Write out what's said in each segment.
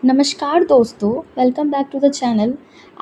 नमस्कार दोस्तों, welcome back to the channel.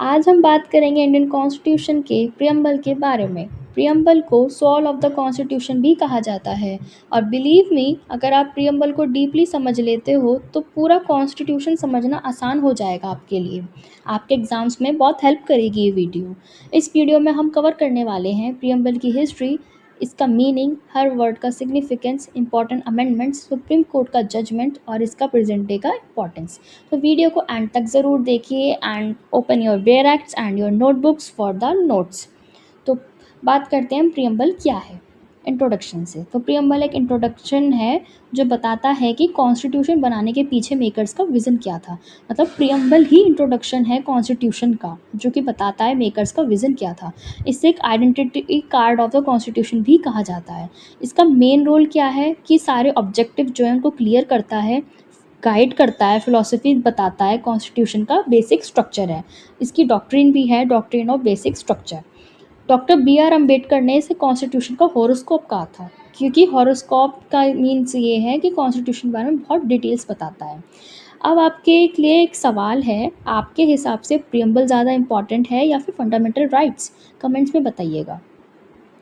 आज हम बात करेंगे इंडियन कॉन्स्टिट्यूशन के प्रियम्बल के बारे में। प्रियम्बल को सोल ऑफ द कॉन्स्टिट्यूशन भी कहा जाता है और बिलीव मी, अगर आप प्रियम्बल को डीपली समझ लेते हो तो पूरा कॉन्स्टिट्यूशन समझना आसान हो जाएगा आपके लिए। आपके एग्जाम्स में बहुत हेल्प करेगी ये वीडियो। इस वीडियो में हम कवर करने वाले हैं प्रियम्बल की हिस्ट्री, इसका मीनिंग, हर वर्ड का significance, important amendments, supreme court का जजमेंट और इसका प्रेजेंट डे का इंपॉर्टेंस। तो वीडियो को एंड तक ज़रूर देखिए and open your bear acts and your notebooks for the notes. तो बात करते हैं प्रियम्बल क्या है इंट्रोडक्शन से। तो प्रियम्बल एक इंट्रोडक्शन है जो बताता है कि कॉन्स्टिट्यूशन बनाने के पीछे मेकर्स का विज़न क्या था। मतलब प्रियम्बल ही इंट्रोडक्शन है कॉन्स्टिट्यूशन का, जो कि बताता है मेकर्स का विज़न क्या था। इससे एक identity card of the constitution भी कहा जाता है। इसका मेन रोल क्या है कि सारे ऑब्जेक्टिव जो है उनको क्लियर करता है, गाइड करता है, फिलॉसफी बताता है, कॉन्स्टिट्यूशन का बेसिक स्ट्रक्चर है। इसकी डॉक्ट्रिन भी है, doctrine of basic structure. Doctor B R Ambedkar ने इसे कॉन्स्टिट्यूशन का हॉरोस्कोप कहा था, क्योंकि हॉरोस्कोप का मीन्स ये है कि कॉन्स्टिट्यूशन के बारे में बहुत डिटेल्स बताता है। अब आपके लिए एक सवाल है, आपके हिसाब से प्रियम्बल ज़्यादा इंपॉर्टेंट है या फिर फंडामेंटल राइट्स? कमेंट्स में बताइएगा।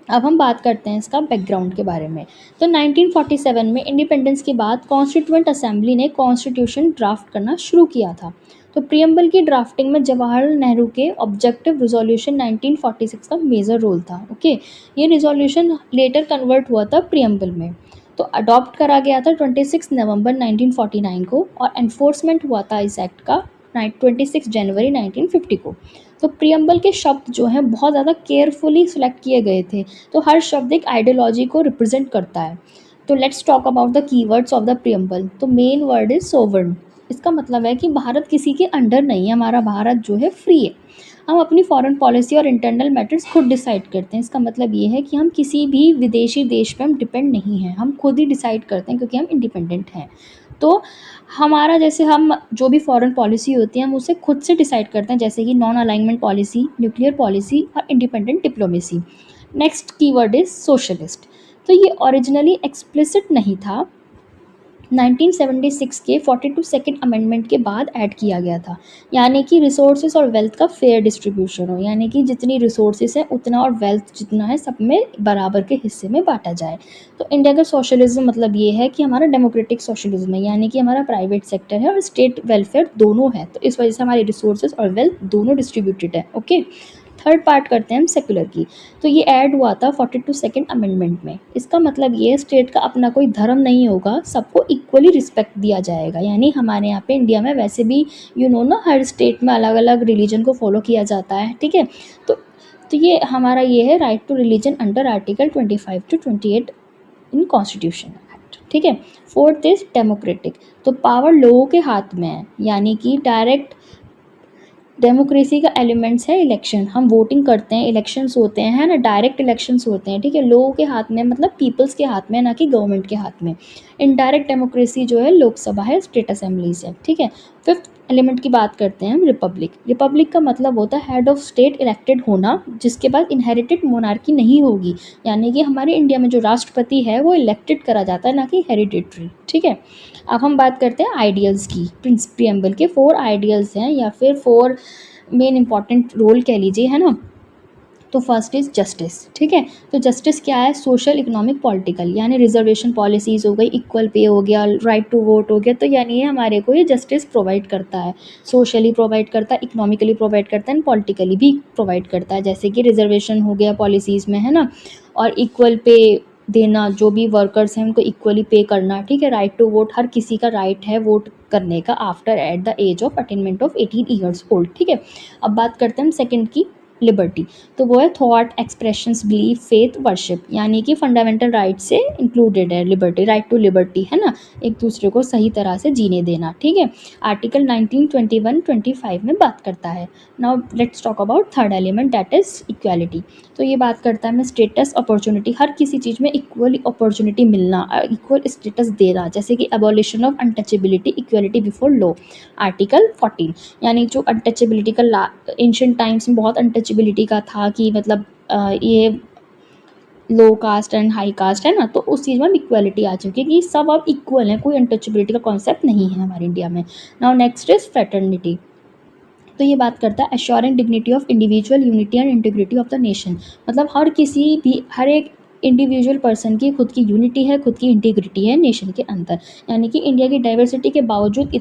अब हम बात करते हैं इसका बैकग्राउंड के बारे में। तो 1947 में इंडिपेंडेंस के बाद कॉन्स्टिट्यूएंट असेंबली ने कॉन्स्टिट्यूशन ड्राफ्ट करना शुरू किया था। तो प्रियम्बल की ड्राफ्टिंग में जवाहरलाल नेहरू के ऑब्जेक्टिव रिजोल्यूशन 1946 का मेजर रोल था। ओके, ये रिजोल्यूशन लेटर कन्वर्ट हुआ था प्रियम्बल में। तो अडॉप्ट करा गया था 26 नवंबर 1949 को और एनफोर्समेंट हुआ था इस एक्ट का 26 जनवरी 1950 को। तो प्रियम्बल के शब्द जो हैं बहुत ज़्यादा केयरफुली सिलेक्ट किए गए थे। तो हर शब्द एक आइडियोलॉजी को रिप्रेजेंट करता है। तो let's talk about the keywords of the preamble. तो मेन वर्ड इज सोवर्ण। इसका मतलब है कि भारत किसी के अंडर नहीं है, हमारा भारत जो है फ्री है। हम अपनी फॉरेन पॉलिसी और इंटरनल मैटर्स खुद डिसाइड करते हैं। इसका मतलब ये है कि हम किसी भी विदेशी देश पे हम डिपेंड नहीं हैं, हम खुद ही डिसाइड करते हैं क्योंकि हम इंडिपेंडेंट हैं। तो हमारा जैसे हम जो भी फॉरेन पॉलिसी होती है हम उसे खुद से डिसाइड करते हैं, जैसे कि non alignment policy, nuclear policy और independent diplomacy. Next keyword is socialist. तो ये ओरिजिनली एक्सप्लिसिट नहीं था, 1976 के 42 सेकेंड अमेंडमेंट के बाद ऐड किया गया था। यानी कि रिसोर्सेज और वेल्थ का फेयर डिस्ट्रीब्यूशन हो, यानी कि जितनी रिसोर्सेज है उतना और वेल्थ जितना है सब में बराबर के हिस्से में बांटा जाए। तो इंडिया का सोशलिज्म मतलब ये है कि हमारा डेमोक्रेटिक सोशलिज्म है, यानी कि हमारा प्राइवेट सेक्टर है और स्टेट वेलफेयर दोनों है। तो इस वजह से हमारी रिसोर्सेज और वेल्थ दोनों डिस्ट्रीब्यूटेड है। ओके, थर्ड पार्ट करते हैं हम सेक्युलर की। तो ये ऐड हुआ था 42 सेकेंड अमेंडमेंट में। इसका मतलब ये स्टेट का अपना कोई धर्म नहीं होगा, सबको इक्वली रिस्पेक्ट दिया जाएगा। यानी हमारे यहाँ पे इंडिया में वैसे भी ना हर स्टेट में अलग अलग रिलीजन को फॉलो किया जाता है, ठीक है। तो ये हमारा ये है right to religion under article 25 to 28 in constitution act, ठीक है। Fourth is democratic. तो पावर लोगों के हाथ में है, यानी कि डायरेक्ट डेमोक्रेसी का एलिमेंट्स है इलेक्शन। हम वोटिंग करते हैं, इलेक्शंस होते हैं, है ना, डायरेक्ट इलेक्शंस होते हैं, ठीक है। लोगों के हाथ में मतलब पीपल्स के हाथ में, ना कि गवर्नमेंट के हाथ में। इनडायरेक्ट डेमोक्रेसी जो है लोकसभा है, स्टेट असेंबलीज है, ठीक है। फिफ्थ एलिमेंट की बात करते हैं हम, रिपब्लिक। रिपब्लिक का मतलब होता है हेड ऑफ स्टेट इलेक्टेड होना, जिसके बाद इनहेरिटेड मोनार्की नहीं होगी। यानी कि हमारे इंडिया में जो राष्ट्रपति है वो इलेक्टेड करा जाता है, ना कि हेरिडेटरी, ठीक है। अब हम बात करते हैं आइडियल्स की। प्रियम्बल के 4 आइडियल्स हैं या फिर 4 मेन इंपॉर्टेंट रोल कह लीजिए, है ना। तो फर्स्ट इज जस्टिस, ठीक है। तो जस्टिस क्या है? Social, economic, political. यानी रिजर्वेशन पॉलिसीज़ हो गई, इक्वल पे हो गया, राइट टू वोट हो गया। तो यानी ये हमारे को ये जस्टिस प्रोवाइड करता है, सोशली प्रोवाइड करता है, इकोनॉमिकली प्रोवाइड करता है एंड पॉलिटिकली भी प्रोवाइड करता है। जैसे कि रिजर्वेशन हो गया पॉलिसीज़ में, है ना, और इक्वल पे देना, जो भी वर्कर्स हैं उनको इक्वली पे करना, ठीक है। राइट टू वोट, हर किसी का राइट है वोट करने का after at the age of attainment of 18 years old, ठीक है। अब बात करते हैं हम सेकंड की, लिबर्टी। तो वो है thought, expressions, belief, faith, worship. यानी कि फंडामेंटल राइट से इंक्लूडेड है लिबर्टी, राइट टू लिबर्टी, है ना, एक दूसरे को सही तरह से जीने देना, ठीक है। आर्टिकल 19, 21, 25 में बात करता है। Now let's talk about third element, that is equality. तो ये बात करता है मैं स्टेटस, अपॉर्चुनिटी, हर किसी चीज़ में इक्वल अपॉर्चुनिटी मिलना, इक्वल स्टेटस देना, जैसे कि abolition of untouchability, equality before law, article 14। यानी जो अनटचेबिलिटी का एंशिएंट टाइम्स में बहुत अनटचेबिलिटी का था कि मतलब ये लो कास्ट एंड हाई कास्ट है ना, तो उस चीज़ में अब इक्वालिटी आ चुकी है कि सब अब इक्वल हैं, कोई अनटचेबिलिटी का कॉन्सेप्ट नहीं है हमारे इंडिया में। Now next is fraternity. तो ये बात करता है assuring dignity of individual unity and integrity of the nation. मतलब हर एक इंडिविजुअल पर्सन की खुद की यूनिटी है, खुद की इंटीग्रिटी है नेशन के अंदर, यानी कि इंडिया की डाइवर्सिटी के बावजूद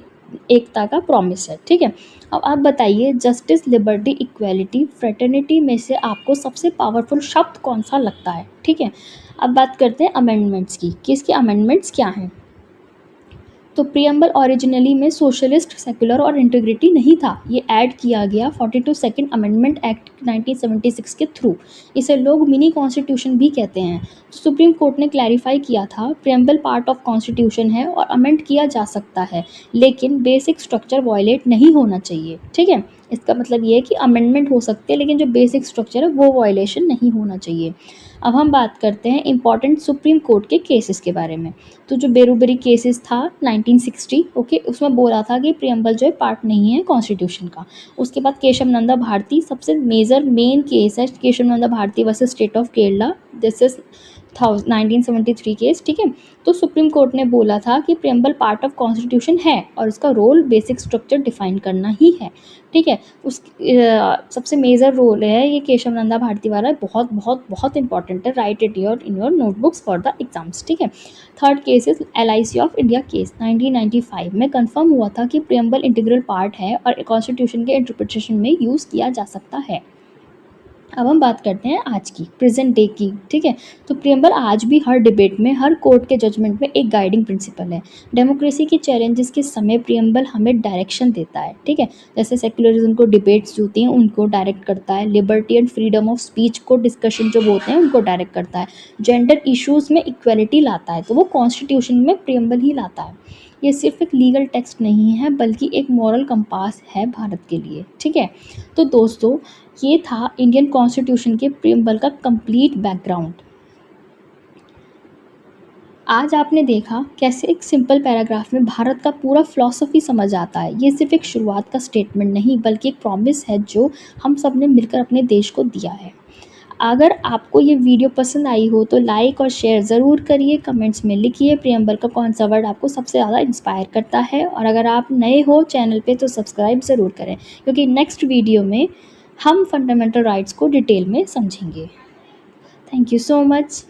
एकता का प्रॉमिस है। ठीक है, अब आप बताइए जस्टिस, लिबर्टी, इक्वालिटी, फ्रेटर्निटी में से आपको सबसे पावरफुल शब्द कौन सा लगता है? ठीक है, अब बात करते हैं अमेंडमेंट्स की कि इसके अमेंडमेंट्स क्या हैं। तो प्रियम्बल ओरिजिनली में सोशलिस्ट, सेकुलर और इंटीग्रिटी नहीं था, ये ऐड किया गया 42 सेकेंड अमेंडमेंट एक्ट 1976 के थ्रू। इसे लोग मिनी कॉन्स्टिट्यूशन भी कहते हैं। सुप्रीम कोर्ट ने क्लैरिफाई किया था प्रियम्बल पार्ट ऑफ कॉन्स्टिट्यूशन है और अमेंड किया जा सकता है, लेकिन बेसिक स्ट्रक्चर वायलेट नहीं होना चाहिए। ठीक है, इसका मतलब ये है कि अमेंडमेंट हो सकते हैं लेकिन जो बेसिक स्ट्रक्चर है वो वायलेशन नहीं होना चाहिए। अब हम बात करते हैं इंपॉर्टेंट सुप्रीम कोर्ट के केसेस के बारे में। तो जो बेरूबरी केसेस था 1960, ओके, उसमें बोला था कि प्रियम्बल जो है पार्ट नहीं है कॉन्स्टिट्यूशन का। उसके बाद केशव नंदा भारती सबसे मेन केस है, Kesavananda Bharati versus state of Kerala, this is 1973 case. ठीक है, तो सुप्रीम कोर्ट ने बोला था कि प्रियम्बल पार्ट ऑफ कॉन्स्टिट्यूशन है और इसका रोल बेसिक स्ट्रक्चर डिफाइन करना ही है। ठीक है, उस सबसे मेजर रोल है ये केशव नंदा भारती वाला, बहुत बहुत बहुत इंपॉर्टेंट है, right it in your notebooks for the exams. ठीक है, third case is LIC of India case 1995 में कंफर्म हुआ था कि प्रियम्बल इंटीग्रल पार्ट है और कॉन्स्टिट्यूशन के इंटरप्रिटेशन में यूज़ किया जा सकता है। अब हम बात करते हैं आज की, प्रेजेंट डे की। ठीक है, तो प्रियम्बल आज भी हर डिबेट में, हर कोर्ट के जजमेंट में एक गाइडिंग प्रिंसिपल है। डेमोक्रेसी की चैलेंजेस के समय प्रियम्बल हमें डायरेक्शन देता है। ठीक है, जैसे सेक्युलरिज्म को डिबेट्स जो होती हैं उनको डायरेक्ट करता है, liberty and freedom of speech को, डिस्कशन जो होते हैं उनको डायरेक्ट करता है, जेंडर इश्यूज़ में इक्वलिटी लाता है तो वो कॉन्स्टिट्यूशन में प्रियम्बल ही लाता है। ये सिर्फ एक लीगल टेक्स्ट नहीं है बल्कि एक मॉरल कंपास है भारत के लिए। ठीक है, तो दोस्तों ये था इंडियन कॉन्स्टिट्यूशन के प्रियम्बल का कंप्लीट बैकग्राउंड। आज आपने देखा कैसे एक सिंपल पैराग्राफ में भारत का पूरा फिलॉसफी समझ आता है। ये सिर्फ एक शुरुआत का स्टेटमेंट नहीं बल्कि एक प्रॉमिस है जो हम सब ने मिलकर अपने देश को दिया है। अगर आपको ये वीडियो पसंद आई हो तो लाइक और शेयर ज़रूर करिए, कमेंट्स में लिखिए प्रियम्बल का कौन सा वर्ड आपको सबसे ज़्यादा इंस्पायर करता है, और अगर आप नए हो चैनल पे तो सब्सक्राइब ज़रूर करें क्योंकि नेक्स्ट वीडियो में हम फंडामेंटल राइट्स को डिटेल में समझेंगे। Thank you so much.